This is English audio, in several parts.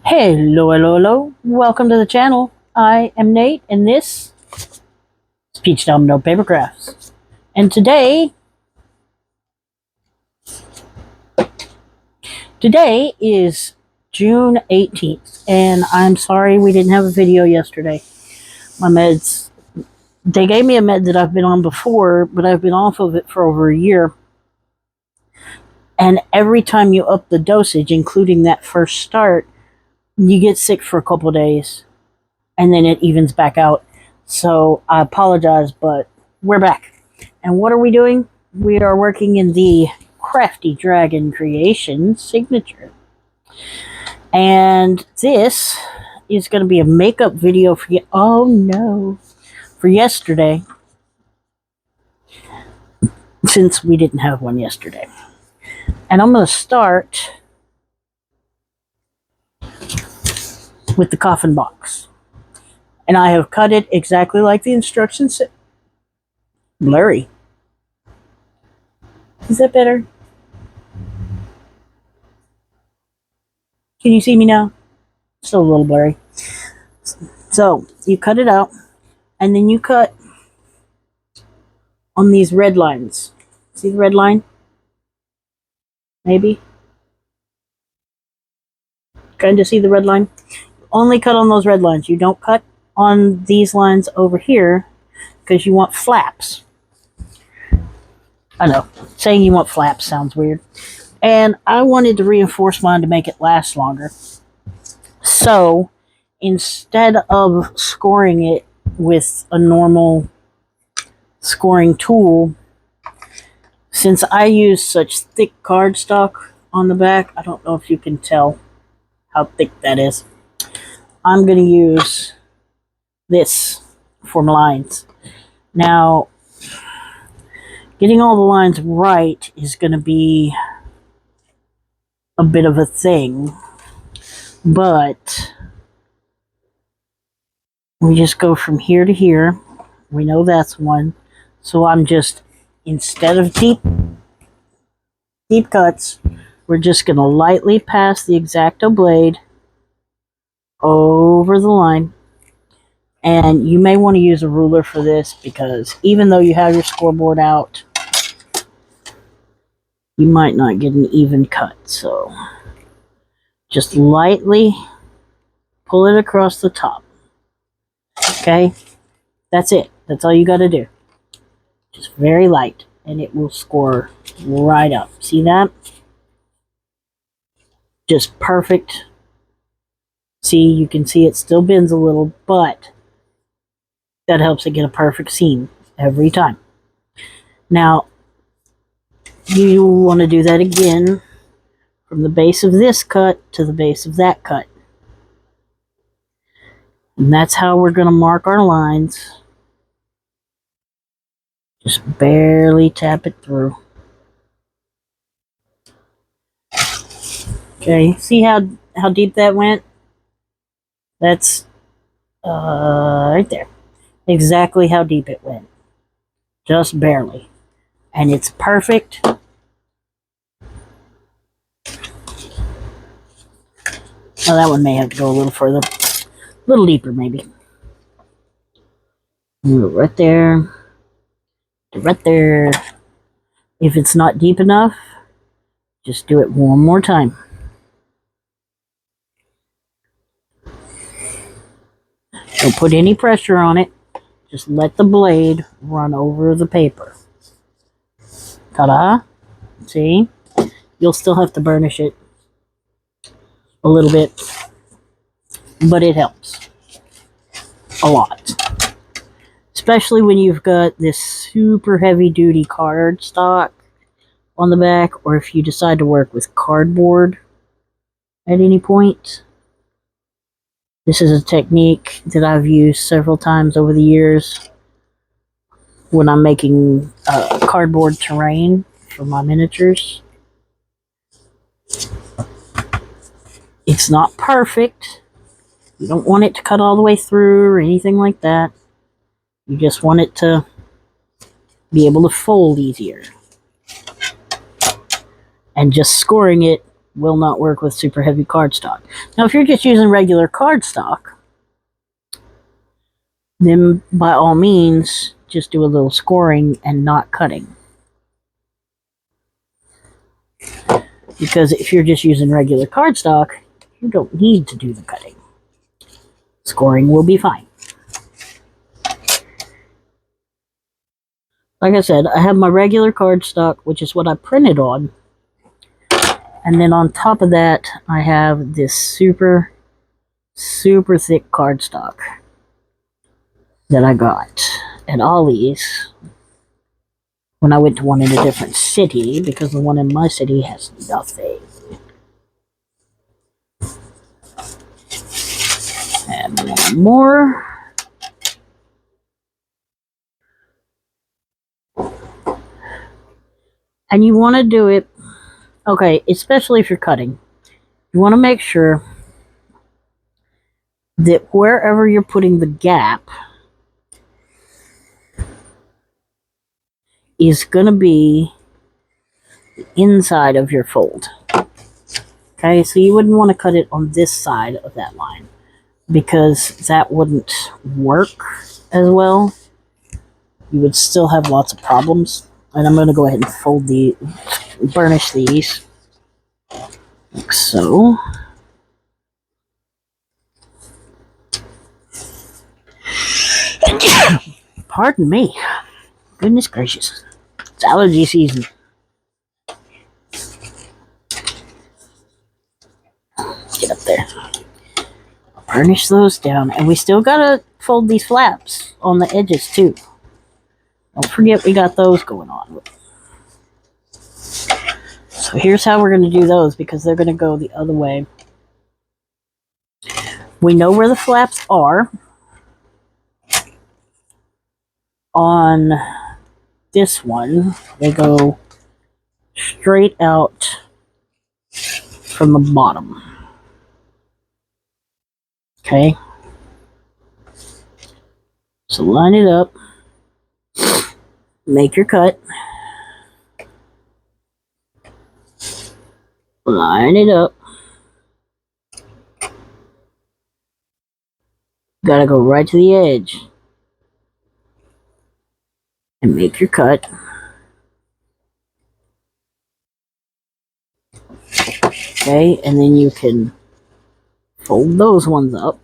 Hello. Welcome to the channel. I am Nate, and this is Peach Domino Paper Crafts. And today is June 18th, and I'm sorry we didn't have a video yesterday. My meds, they gave me a med that I've been on before, but I've been off of it for over a year. And every time you up the dosage, including that first start, you get sick for a couple days, and then it evens back out. So I apologize, but we're back. And what are we doing? We are working in the Crafty Dragon Creation signature. And this is going to be a makeup video for you. Oh no. For yesterday. Since we didn't have one yesterday. And I'm going to start with the coffin box. And I have cut it exactly like the instructions said. Blurry. Is that better? Can you see me now? Still a little blurry. So, you cut it out, and then you cut on these red lines. See the red line? Maybe? Kind of see the red line? Only cut on those red lines. You don't cut on these lines over here because you want flaps. I know, saying you want flaps sounds weird. And I wanted to reinforce mine to make it last longer. So, instead of scoring it with a normal scoring tool, since I use such thick cardstock on the back, I don't know if you can tell how thick that is. I'm going to use this for my lines. Now, getting all the lines right is going to be a bit of a thing, but we just go from here to here. We know that's one. So I'm just, instead of deep cuts, we're just going to lightly pass the X-Acto blade over the line. And you may want to use a ruler for this, because even though you have your scoreboard out, you might not get an even cut. So just lightly pull it across the top. Okay? That's it. That's all you got to do. Just very light, and it will score right up. See that? Just perfect. See, you can see it still bends a little, but that helps it get a perfect seam every time. Now, you want to do that again from the base of this cut to the base of that cut. And that's how we're going to mark our lines. Just barely tap it through. Okay, see how deep that went? That's right there. Exactly how deep it went. Just barely. And it's perfect. Now that one may have to go a little further. A little deeper maybe. Right there. Right there. If it's not deep enough, just do it one more time. Don't put any pressure on it. Just let the blade run over the paper. Ta-da! See? You'll still have to burnish it a little bit, but it helps a lot. Especially when you've got this super heavy-duty cardstock on the back, or if you decide to work with cardboard at any point. This is a technique that I've used several times over the years when I'm making cardboard terrain for my miniatures. It's not perfect. You don't want it to cut all the way through or anything like that. You just want it to be able to fold easier. And just scoring it will not work with super heavy cardstock. Now, if you're just using regular cardstock, then by all means, just do a little scoring and not cutting. Because if you're just using regular cardstock, you don't need to do the cutting. Scoring will be fine. Like I said, I have my regular cardstock, which is what I printed on. And then on top of that, I have this super, super thick cardstock that I got at Ollie's when I went to one in a different city, because the one in my city has nothing. And one more. And you want to do it, okay, especially if you're cutting, you want to make sure that wherever you're putting the gap is going to be the inside of your fold. Okay, so you wouldn't want to cut it on this side of that line, because that wouldn't work as well. You would still have lots of problems. And I'm going to go ahead and burnish these, like so. Pardon me. Goodness gracious. It's allergy season. Get up there. Burnish those down. And we still gotta fold these flaps on the edges too. Don't forget we got those going on. So here's how we're going to do those, because they're going to go the other way. We know where the flaps are on this one. They go straight out from the bottom. Okay? So line it up. Make your cut. Line it up. Gotta go right to the edge. And make your cut. Okay, and then you can fold those ones up.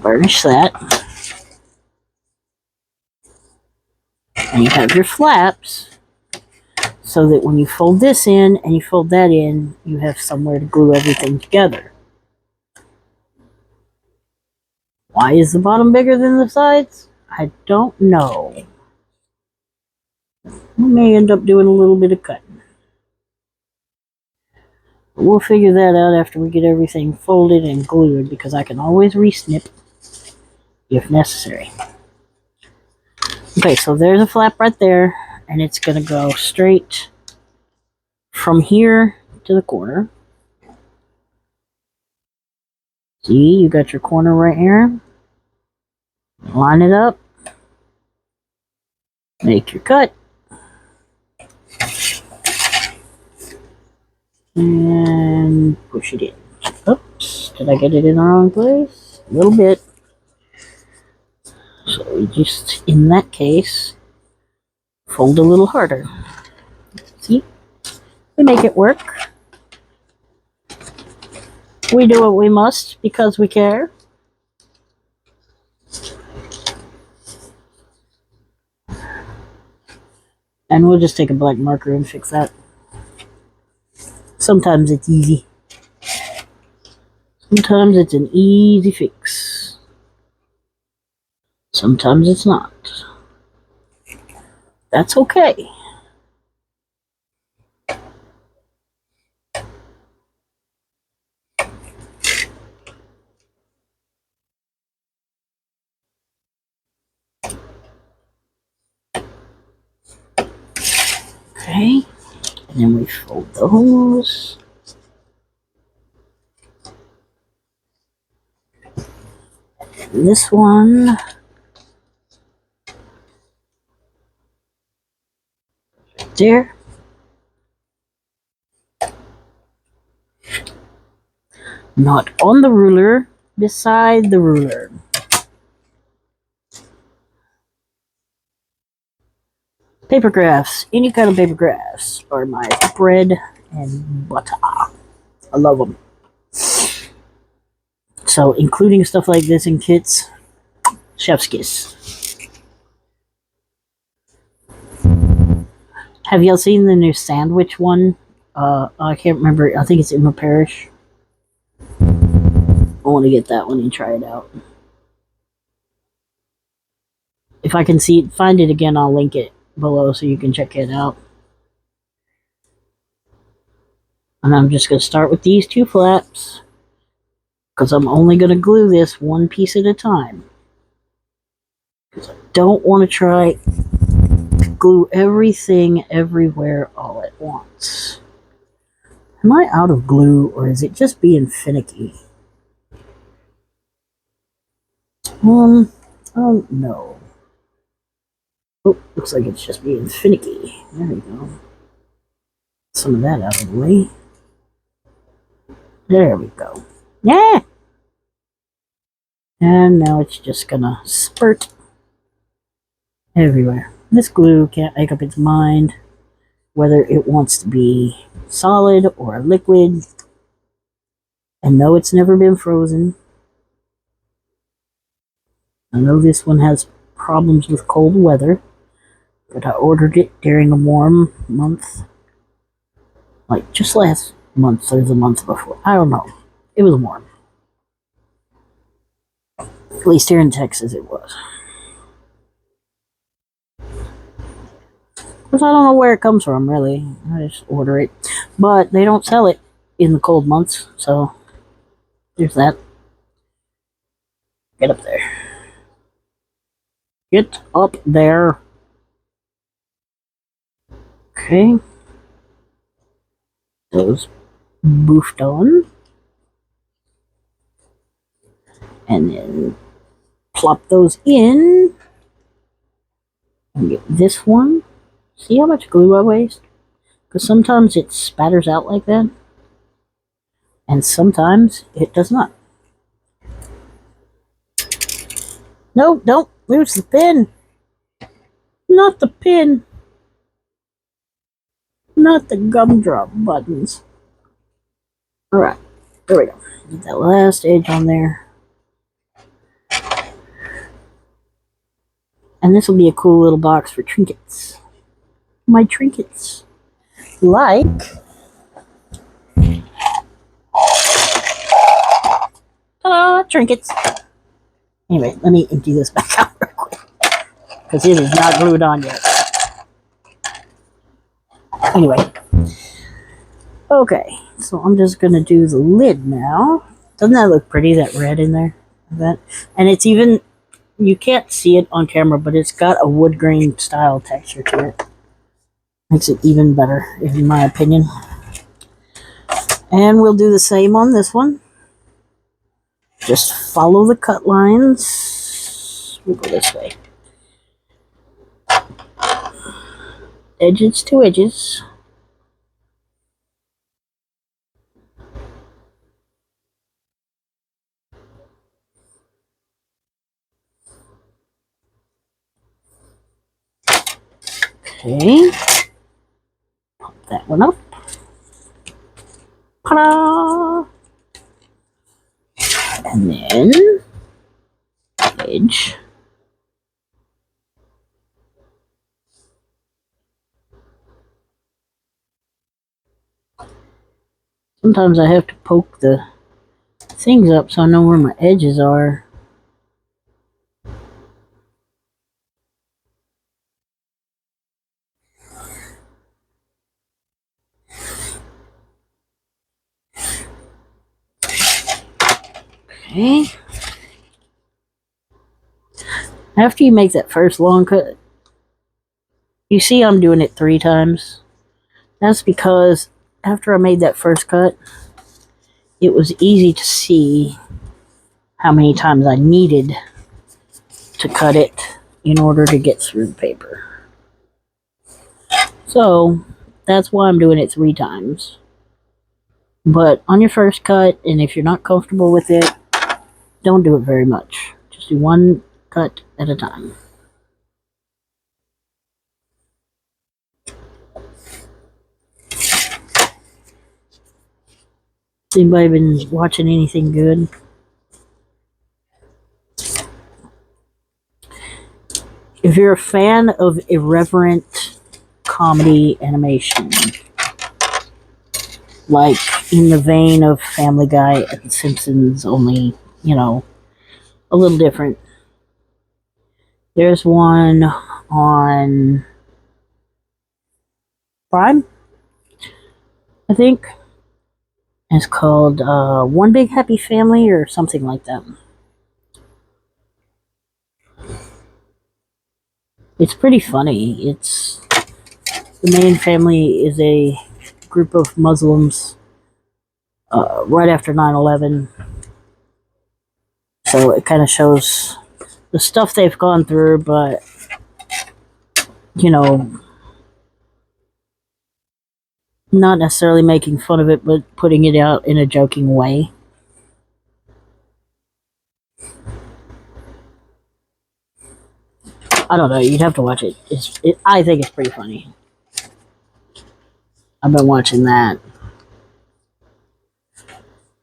Burnish that. And you have your flaps, so that when you fold this in and you fold that in, you have somewhere to glue everything together. Why is the bottom bigger than the sides? I don't know. We may end up doing a little bit of cutting. But we'll figure that out after we get everything folded and glued, because I can always re-snip if necessary. Okay, so there's a flap right there, and it's going to go straight from here to the corner. See, you got your corner right here. Line it up. Make your cut. And push it in. Oops, did I get it in the wrong place? A little bit. So we just, in that case, fold a little harder. See? We make it work. We do what we must because we care. And we'll just take a black marker and fix that. Sometimes it's easy. Sometimes it's an easy fix. Sometimes it's not. That's okay. Okay, and then we fold those. And this one. Right there. Not on the ruler, beside the ruler. Paper crafts, any kind of paper crafts, are my bread and butter. I love them. So, including stuff like this in kits, chef's kiss. Have y'all seen the new sandwich one? I can't remember. I think it's Emma Parish. I want to get that one and try it out. If I can find it again, I'll link it below so you can check it out. And I'm just going to start with these two flaps, because I'm only going to glue this one piece at a time. Because I don't want to try to glue everything everywhere all at once. Am I out of glue, or is it just being finicky? Oh no. Oh, looks like it's just being finicky. There we go. Some of that out of the way. There we go. Yeah! And now it's just gonna spurt everywhere. This glue can't make up its mind whether it wants to be solid or a liquid. And no, it's never been frozen. I know this one has problems with cold weather, but I ordered it during a warm month. Like just last month or the month before. I don't know. It was warm. At least here in Texas it was. Because I don't know where it comes from, really. I just order it. But they don't sell it in the cold months, so there's that. Get up there. Get up there. Okay. Those boofed on. And then plop those in. And get this one. See how much glue I waste? Because sometimes it spatters out like that. And sometimes it does not. No, don't lose the pin. Not the pin. Not the gumdrop buttons. Alright, there we go. Get that last edge on there. And this will be a cool little box for trinkets. My trinkets. Like... ta-da! Trinkets! Anyway, let me empty this back out real quick. Because it is not glued on yet. Anyway. Okay, so I'm just going to do the lid now. Doesn't that look pretty, that red in there? That, and it's even, you can't see it on camera, but it's got a wood grain style texture to it. Makes it even better, in my opinion. And we'll do the same on this one. Just follow the cut lines. We'll go this way. Edges to edges. Okay. Pop that one up. Ta-da! And then edge. Sometimes I have to poke the things up so I know where my edges are. Okay. After you make that first long cut, you see I'm doing it 3 times. That's because after I made that first cut, it was easy to see how many times I needed to cut it in order to get through the paper. So that's why I'm doing it 3 times. But on your first cut, and if you're not comfortable with it, don't do it very much. Just do one cut at a time. Has anybody been watching anything good? If you're a fan of irreverent comedy animation, like in the vein of Family Guy and The Simpsons, only, a little different. There's one on Prime, I think. It's called One Big Happy Family or something like that. It's pretty funny. The main family is a group of Muslims right after 9/11. So it kind of shows the stuff they've gone through, but, not necessarily making fun of it, but putting it out in a joking way. I don't know. You'd have to watch it. I think it's pretty funny. I've been watching that.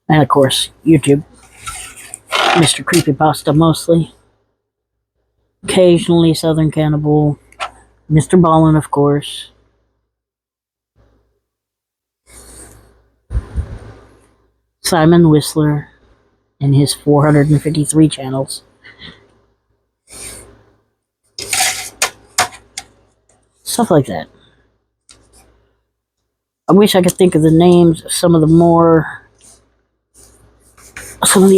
And, of course, YouTube. Mr. Creepypasta, mostly. Occasionally Southern Cannibal. Mr. Ballin, of course. Simon Whistler and his 453 channels. Stuff like that. I wish I could think of the names of some of the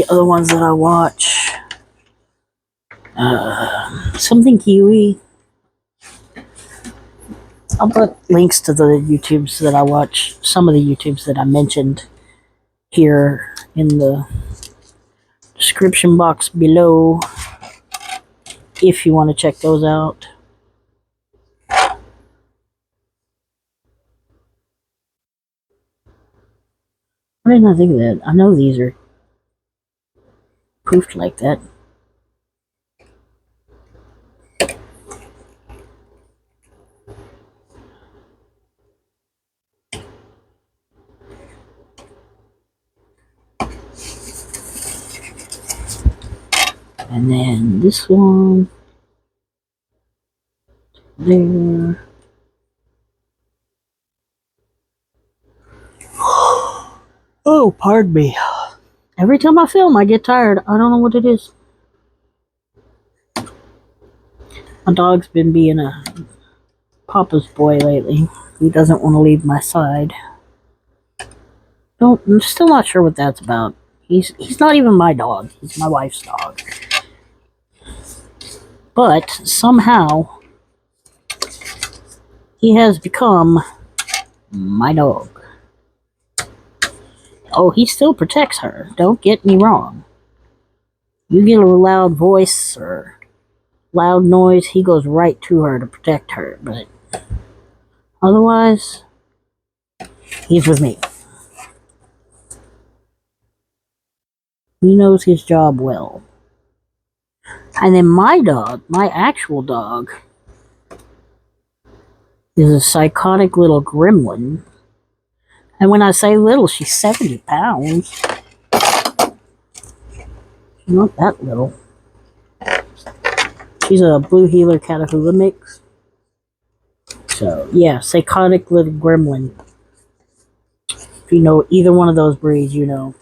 other ones that I watch. Something Kiwi. I'll put links to the YouTubes that I watch, some of the YouTubes that I mentioned here in the description box below if you want to check those out. Why didn't I think of that? I know these are proofed like that. And then this one. There. Oh, pardon me. Every time I film, I get tired. I don't know what it is. My dog's been being a papa's boy lately. He doesn't want to leave my side. I'm still not sure what that's about. He's not even my dog. He's my wife's dog. But somehow he has become my dog. Oh, he still protects her. Don't get me wrong. You get a loud voice or loud noise, he goes right to her to protect her. But otherwise, he's with me. He knows his job well. And then my dog, my actual dog, is a psychotic little gremlin. And when I say little, she's 70 pounds. She's not that little. She's a Blue Heeler Catahoula mix. So, yeah, psychotic little gremlin. If you know either one of those breeds, you know.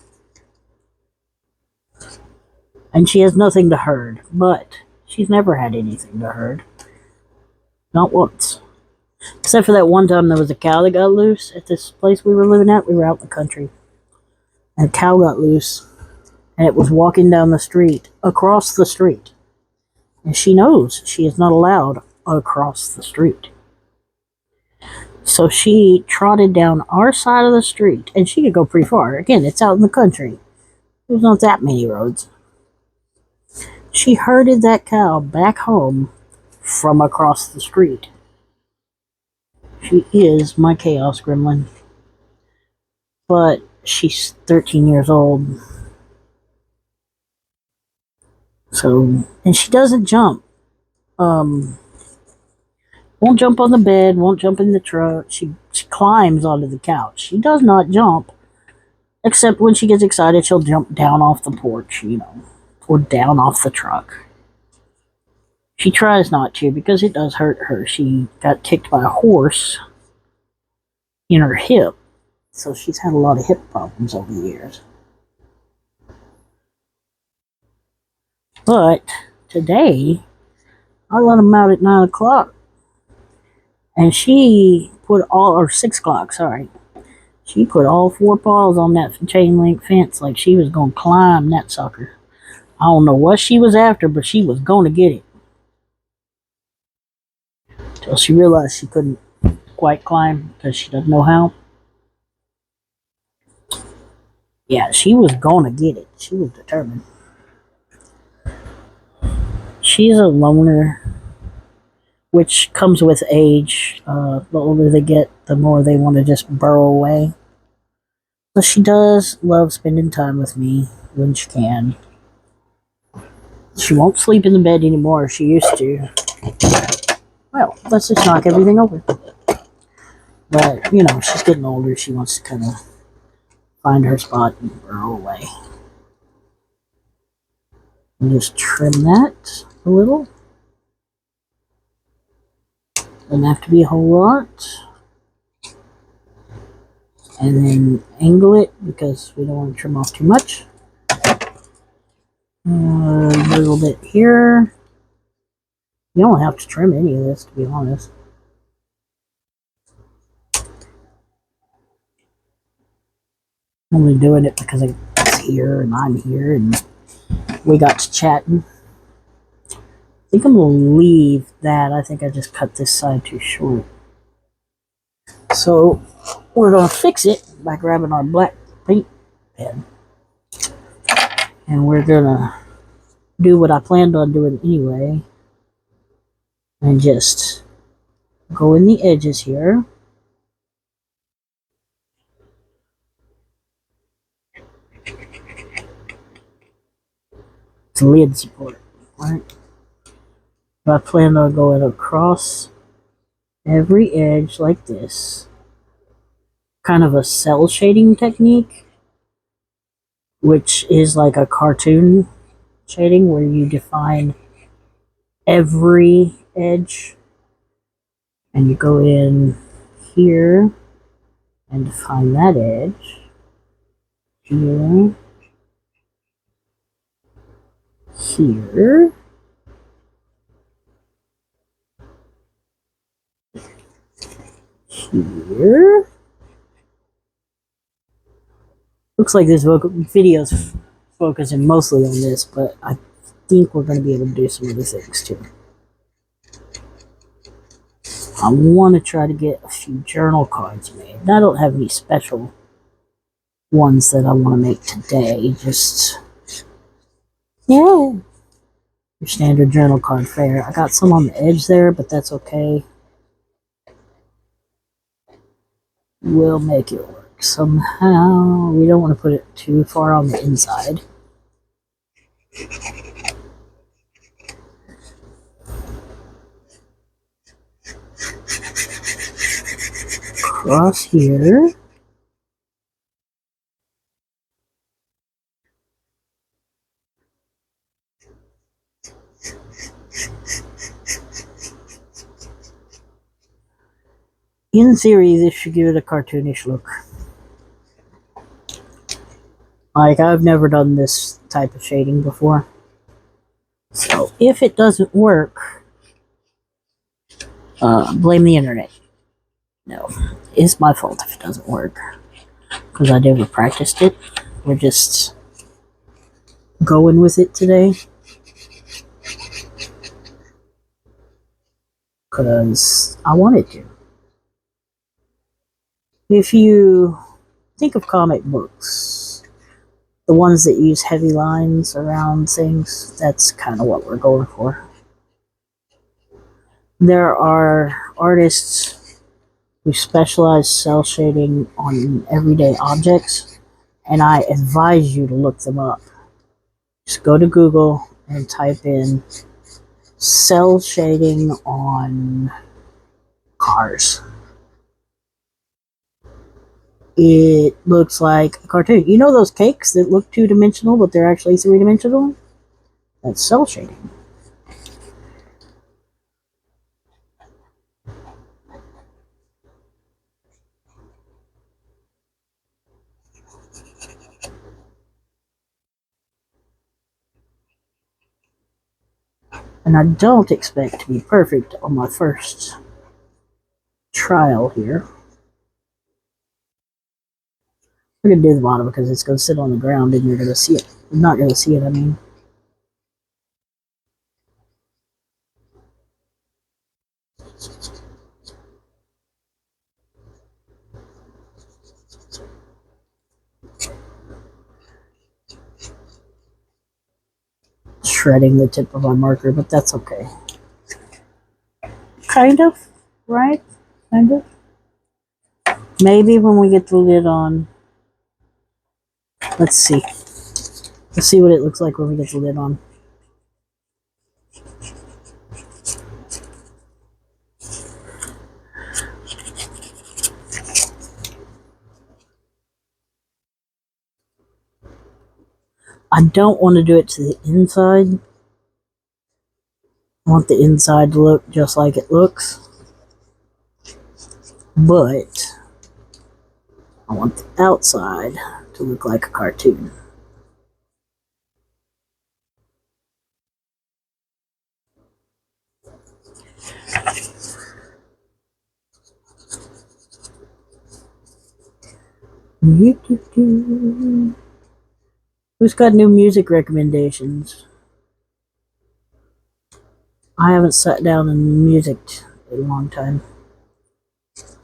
And she has nothing to herd, but she's never had anything to herd. Not once. Except for that one time there was a cow that got loose at this place we were living at. We were out in the country. And a cow got loose. And it was walking down the street, across the street. And she knows she is not allowed across the street. So she trotted down our side of the street. And she could go pretty far. Again, it's out in the country. There's not that many roads. She herded that cow back home from across the street. She is my chaos gremlin. But she's 13 years old. So, and she doesn't jump. Won't jump on the bed, won't jump in the truck. She climbs onto the couch. She does not jump, except when she gets excited, she'll jump down off the porch, or down off the truck. She tries not to because it does hurt her. She got kicked by a horse in her hip, so she's had a lot of hip problems over the years. But today, I let him out at 9 o'clock. And she put or 6 o'clock, sorry. She put all 4 paws on that chain link fence like she was going to climb that sucker. I don't know what she was after, but she was going to get it. Till she realized she couldn't quite climb because she doesn't know how. Yeah, she was going to get it. She was determined. She's a loner, which comes with age. The older they get, the more they want to just burrow away. But she does love spending time with me when she can. She won't sleep in the bed anymore. She used to. Well, let's just knock everything over. But, she's getting older. She wants to kind of find her spot and burrow away. And just trim that a little. Doesn't have to be a whole lot. And then angle it because we don't want to trim off too much. A little bit here. You don't have to trim any of this, to be honest. I'm only doing it because it's here and I'm here and we got to chatting. I think I'm going to leave that. I think I just cut this side too short. So we're going to fix it by grabbing our black paint pen. And we're going to do what I planned on doing anyway. And just go in the edges here. It's lid support, right? I plan on going across every edge like this. Kind of a cell shading technique, which is like a cartoon shading where you define every edge and you go in here and define that edge here, here, here. Looks like this video's focusing mostly on this, but I think we're going to be able to do some other things too. I want to try to get a few journal cards made. I don't have any special ones that I want to make today. Just, your standard journal card fare. I got some on the edge there, but that's okay. We'll make it work somehow. We don't want to put it too far on the inside. Across here. In theory, this should give it a cartoonish look. Like, I've never done this type of shading before. So, if it doesn't work, blame the internet. No, it's my fault if it doesn't work. Because I never practiced it. We're just going with it today. Because I wanted to. If you think of comic books, the ones that use heavy lines around things, that's kind of what we're going for. There are artists who specialize cell shading on everyday objects, and I advise you to look them up. Just go to Google and type in cell shading on cars. It looks like a cartoon. You know those cakes that look two-dimensional, but they're actually three-dimensional? That's cell shading. And I don't expect to be perfect on my first trial here. We're going to do the bottom because it's going to sit on the ground and you're going to see it. You're not going to see it, I mean. Shredding the tip of my marker, but that's okay. Kind of, right? Kind of. Maybe when we get the lid on. Let's see. Let's see what it looks like when we get the lid on. I don't want to do it to the inside. I want the inside to look just like it looks. But I want the outside to look like a cartoon. Who's got new music recommendations? I haven't sat down and musicked in a long time.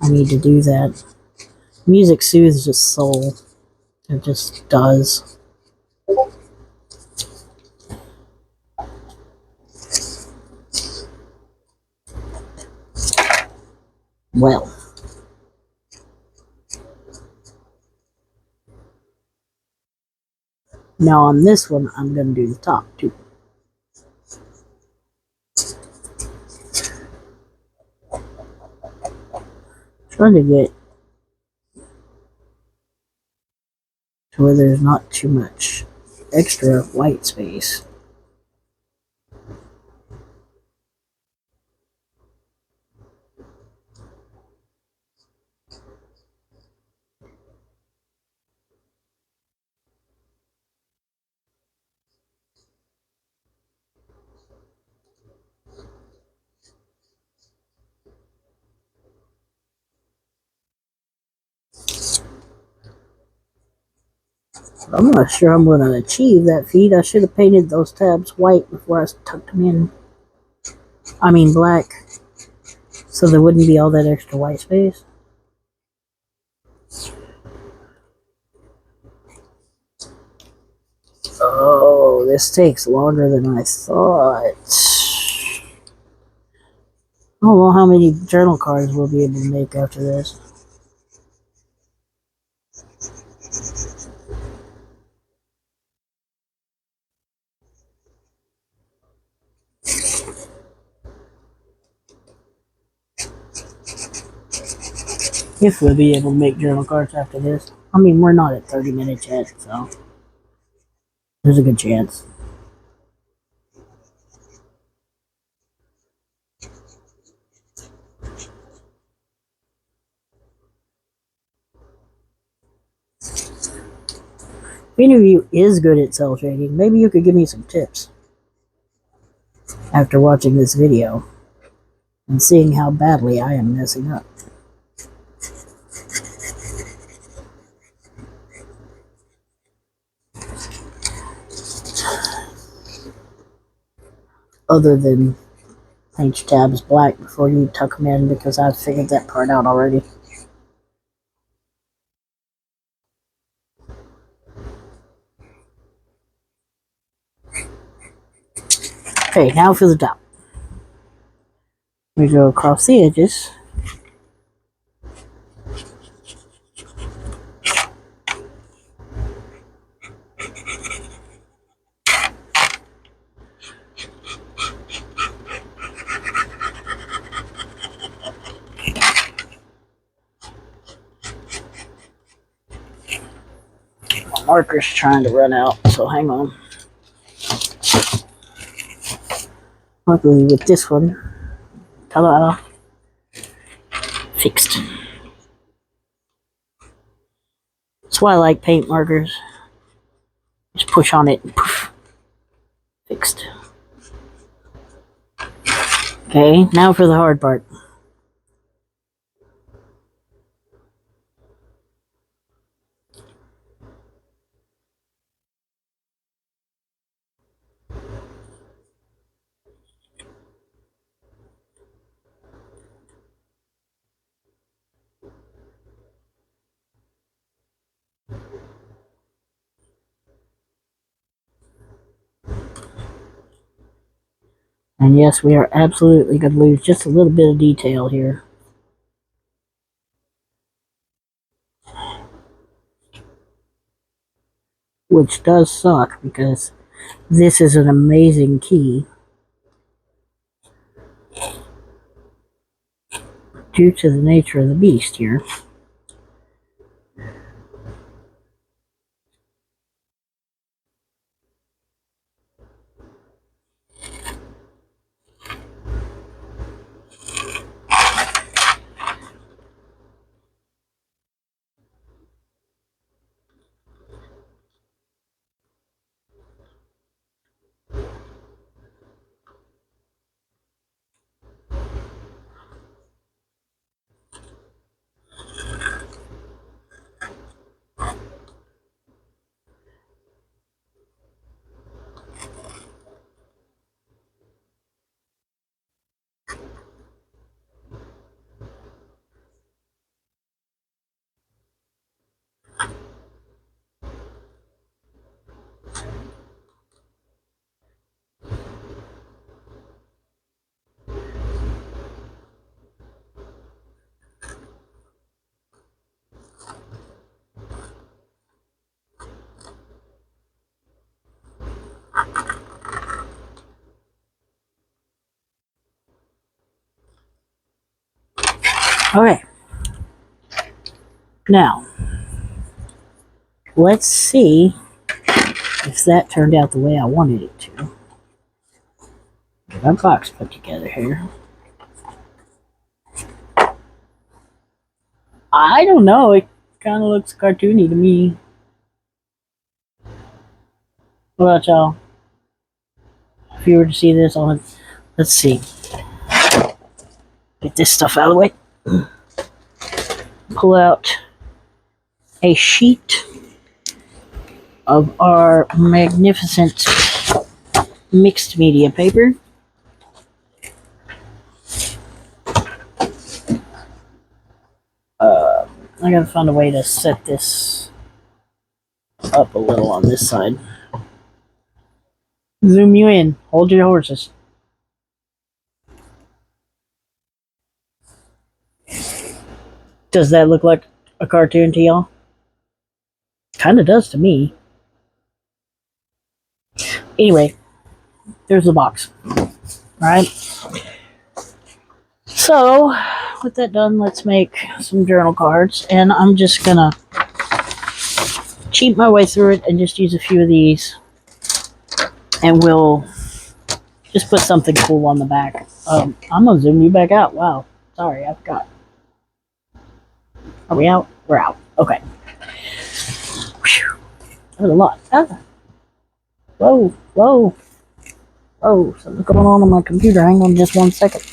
I need to do that. Music soothes the soul. It just does. Well. Now on this one, I'm going to do the top too. Trying to get to where there's not too much extra white space. I'm not sure I'm going to achieve that feat. I should have painted those tabs white before I tucked them in. I mean black. So there wouldn't be all that extra white space. Oh, this takes longer than I thought. I don't know how many journal cards we'll be able to make after this. If we'll be able to make journal cards after this. I mean, we're not at 30 minutes yet, so there's a good chance. If any of you is good at cell shading, maybe you could give me some tips after watching this video and seeing how badly I am messing up. Other than paint your tabs black before you tuck them in, because I've figured that part out already. Okay, now for the top. We go across the edges. My marker's trying to run out, so hang on. Luckily with this one, ta-da, fixed. That's why I like paint markers. Just push on it and poof, fixed. Okay, now for the hard part. And yes, we are absolutely going to lose just a little bit of detail here. Which does suck because this is an amazing key. Due to the nature of the beast here. Okay. Now, let's see if that turned out the way I wanted it to. Get my box put together here. I don't know, it kind of looks cartoony to me. What about y'all? If you were to see this on, let's see. Get this stuff out of the way. Pull out a sheet of our magnificent mixed media paper. I gotta find a way to set this up a little on this side. Zoom you in. Hold your horses. Does that look like a cartoon to y'all? Kinda does to me. Anyway, there's the box. Alright. So, with that done, let's make some journal cards. And I'm just gonna cheat my way through it and just use a few of these. And we'll just put something cool on the back. I'm gonna zoom you back out. Wow. Sorry, I forgot. Are we out? We're out. Okay. Whew. That was a lot. Ah. Whoa, whoa. Oh, something's going on my computer. Hang on just 1 second.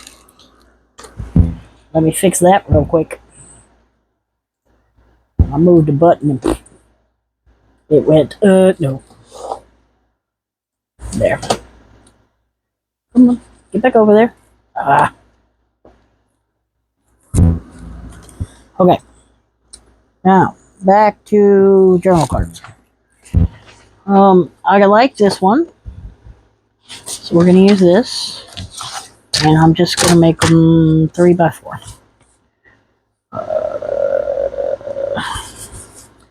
Let me fix that real quick. I moved the button and it went, no. There. Come on, get back over there. Ah. Okay. Now, back to journal cards. I like this one. So we're going to use this. And I'm just going to make them 3x4.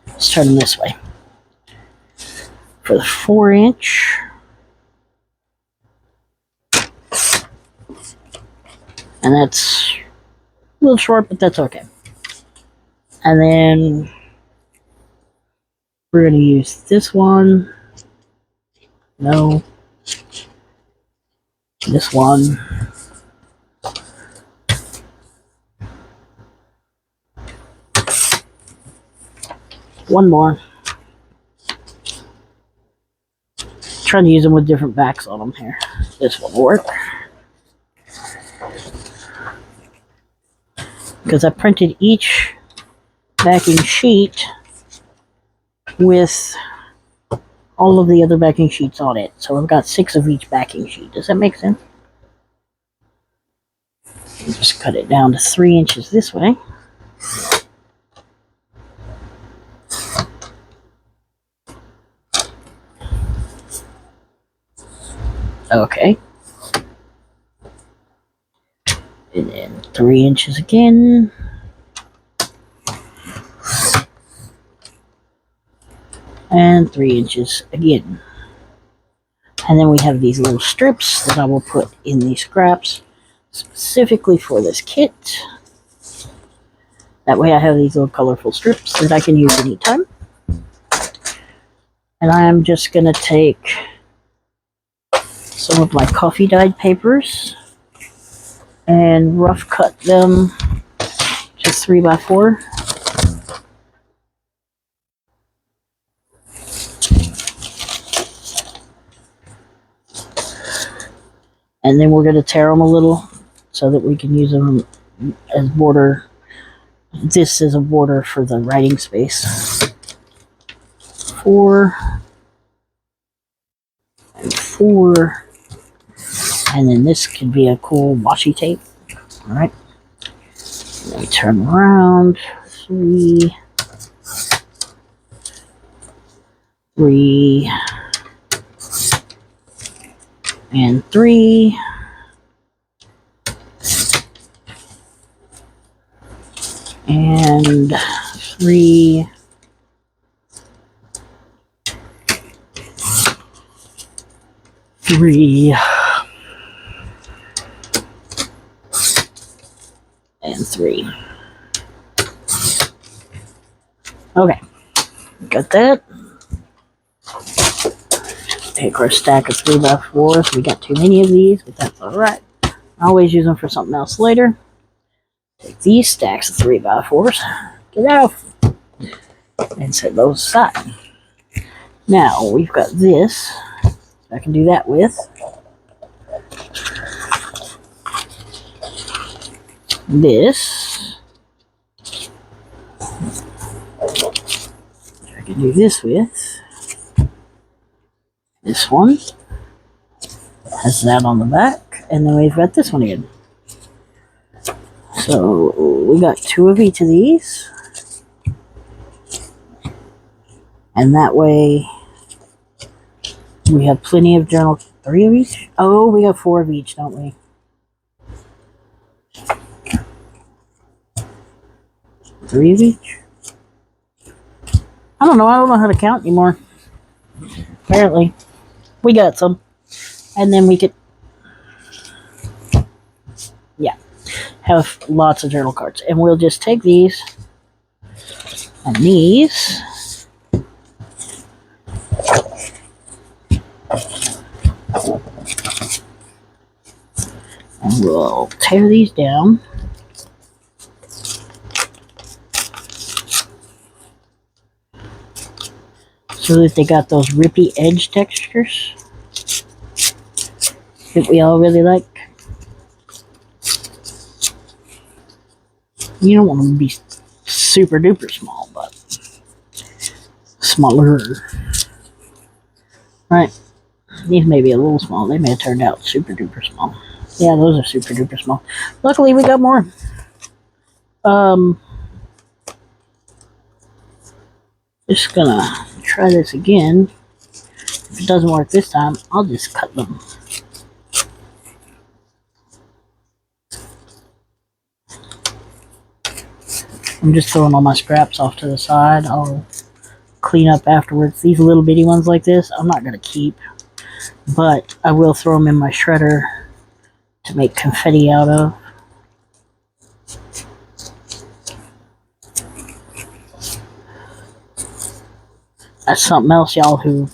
Let's turn them this way. for the 4-inch. And that's a little short, but that's okay. And then we're going to use this one. No. This one. One more. Trying to use them with different backs on them here. This one will work. Because I printed each backing sheet with all of the other backing sheets on it. So I've got 6 of each backing sheet. Does that make sense? Just cut it down to 3 inches this way. Okay. And then 3 inches again. And 3 inches again. And then we have these little strips that I will put in these scraps specifically for this kit. That way I have these little colorful strips that I can use anytime. And I'm just going to take some of my coffee dyed papers and rough cut them to 3x4. And then we're going to tear them a little so that we can use them as border. This is a border for the writing space. 4 and 4. And then this could be a cool washi tape. Alright. Let me turn around. 3. 3. And 3. And 3. And 3. Okay, got that. Take our stack of 3x4s. We got too many of these, but that's alright. I always use them for something else later. Take these stacks of 3x4s, get out, and set those aside. Now, we've got this. I can do that with. This. I can do this with. This one has that on the back, and then we've got this one again. So we got 2 of each of these, and that way we have plenty of journal. 3 of each? Oh, we got 4 of each, don't we? 3 of each? I don't know how to count anymore. Apparently. We got some. And then we could, yeah, have lots of journal cards. And we'll just take these and these. And we'll tear these down. So that they got those rippy edge textures that we all really like. You don't want them to be super duper small, but smaller. Right. These may be a little small. They may have turned out super duper small. Yeah, those are super duper small. Luckily, we got more. Just gonna try this again. If it doesn't work this time, I'll just cut them. I'm just throwing all my scraps off to the side. I'll clean up afterwards. These little bitty ones like this, I'm not going to keep, but I will throw them in my shredder to make confetti out of. That's something else, y'all, who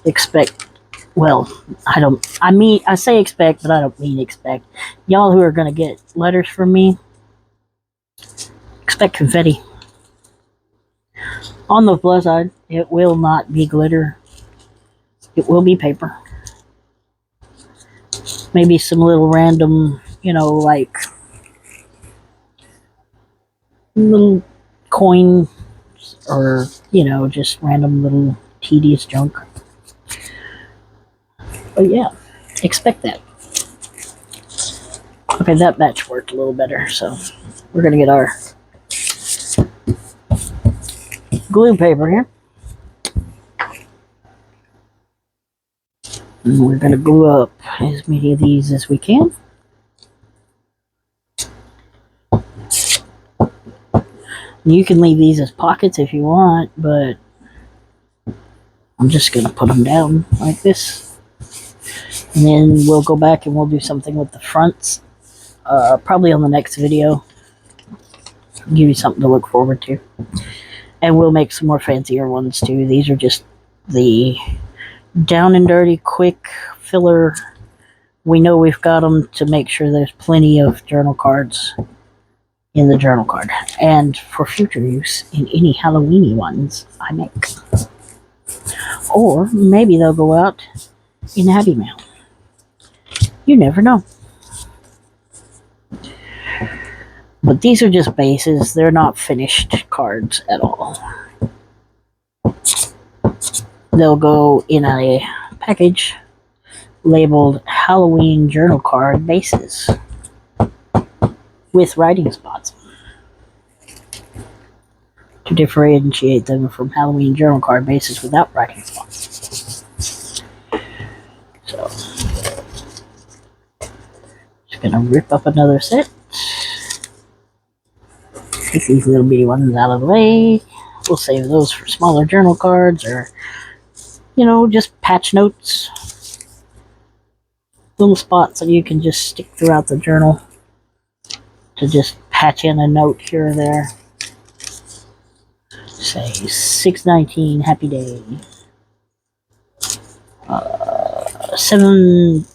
expect, well, I say expect, but I don't mean expect. Y'all who are going to get letters from me, expect confetti. On the plus side, it will not be glitter. It will be paper. Maybe some little random, like little coin or, just random little tedious junk. But yeah, expect that. Okay, that batch worked a little better, so we're going to get our glue paper here. And we're going to glue up as many of these as we can. You can leave these as pockets if you want, but I'm just going to put them down like this. And then we'll go back and we'll do something with the fronts. Probably on the next video. Give you something to look forward to. And we'll make some more fancier ones too. These are just the down and dirty, quick filler. We know we've got them to make sure there's plenty of journal cards in the journal card. And for future use in any Halloweeny ones I make. Or maybe they'll go out in Happy Mail. You never know. But these are just bases. They're not finished cards at all. They'll go in a package labeled Halloween journal card bases with writing spots to differentiate them from Halloween journal card bases without writing spots. So, just gonna rip up another set. Take these little bitty ones out of the way. We'll save those for smaller journal cards or, just patch notes. Little spots that you can just stick throughout the journal to just patch in a note here or there. Say 6/19, happy day. 7:30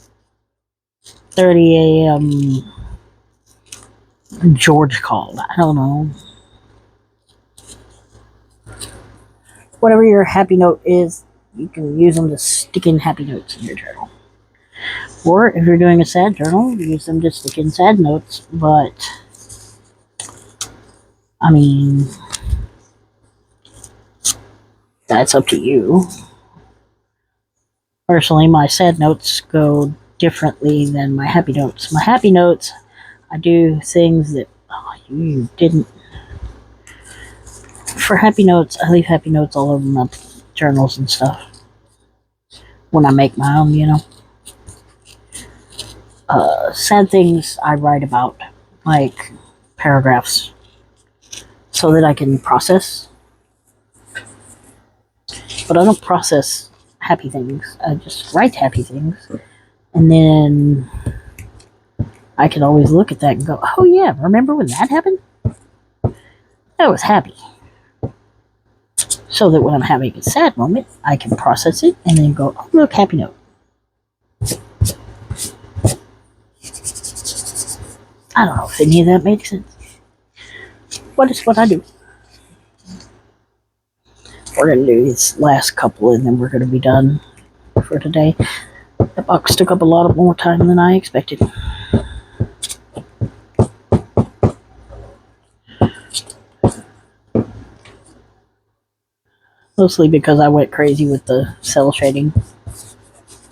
a.m. George called. I don't know. Whatever your happy note is, you can use them to stick in happy notes in your journal. Or if you're doing a sad journal, use them to stick in sad notes. But, I mean, that's up to you. Personally, my sad notes go differently than my happy notes. My happy notes, I do things that you didn't. For happy notes, I leave happy notes all over my journals and stuff. When I make my own, sad things I write about, like paragraphs, so that I can process. But I don't process happy things. I just write happy things. And then I can always look at that and go, oh yeah, remember when that happened? That was happy. So that when I'm having a sad moment, I can process it and then go, oh look, happy note. I don't know if any of that makes sense. But it's what I do. We're going to do this last couple and then we're going to be done for today. That box took up a lot more time than I expected. Mostly because I went crazy with the cell shading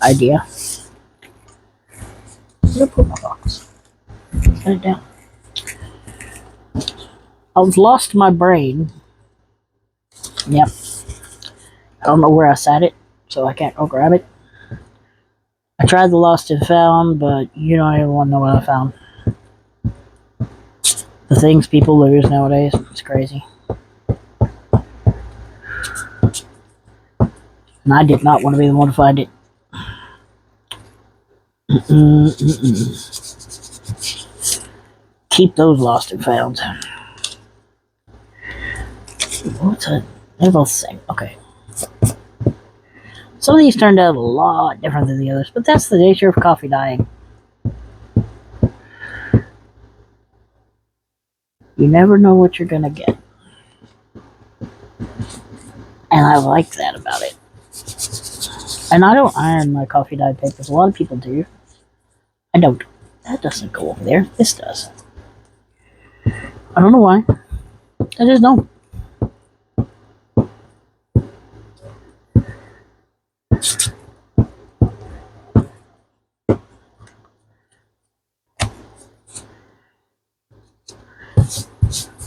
idea. Where'd I put my box? Set it down. I've lost my brain. Yep. I don't know where I sat it, so I can't go grab it. I tried the lost and found, but you don't even want to know what I found. The things people lose nowadays, it's crazy. And I did not want to be the one to find it. Keep those lost and found. What's that? They're both the same. Okay. Some of these turned out a lot different than the others, but that's the nature of coffee dyeing. You never know what you're going to get. And I like that about it. And I don't iron my coffee dye papers. A lot of people do. I don't. That doesn't go over there. This does. I don't know why. I just don't.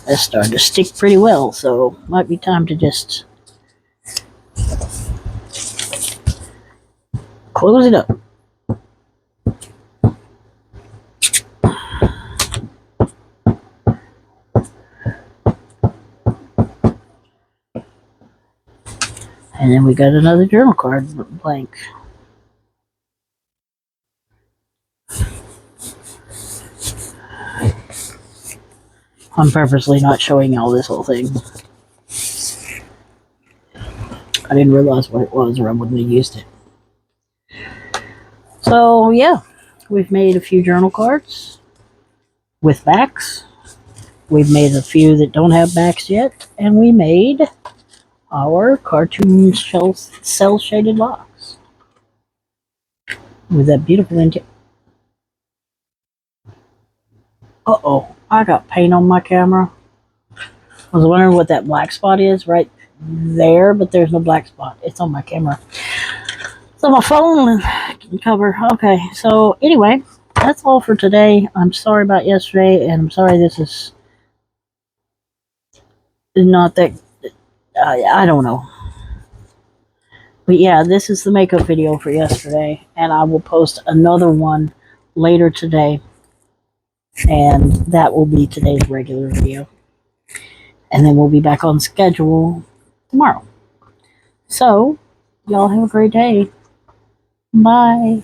That's starting to stick pretty well, so might be time to just close it up. And then we got another journal card blank. I'm purposely not showing y'all this whole thing. I didn't realize what it was, or I wouldn't have used it. So, yeah, we've made a few journal cards with backs. We've made a few that don't have backs yet, and we made our cartoon cell shaded locks with that beautiful interior. Uh-oh, I got paint on my camera. I was wondering what that black spot is right there, but there's no black spot. It's on my camera. It's on my phone cover. Okay, so anyway, that's all for today. I'm sorry about yesterday, and I'm sorry this is not that... I don't know. But yeah, this is the makeup video for yesterday, and I will post another one later today, and that will be today's regular video. And then we'll be back on schedule tomorrow. So, y'all have a great day. Bye.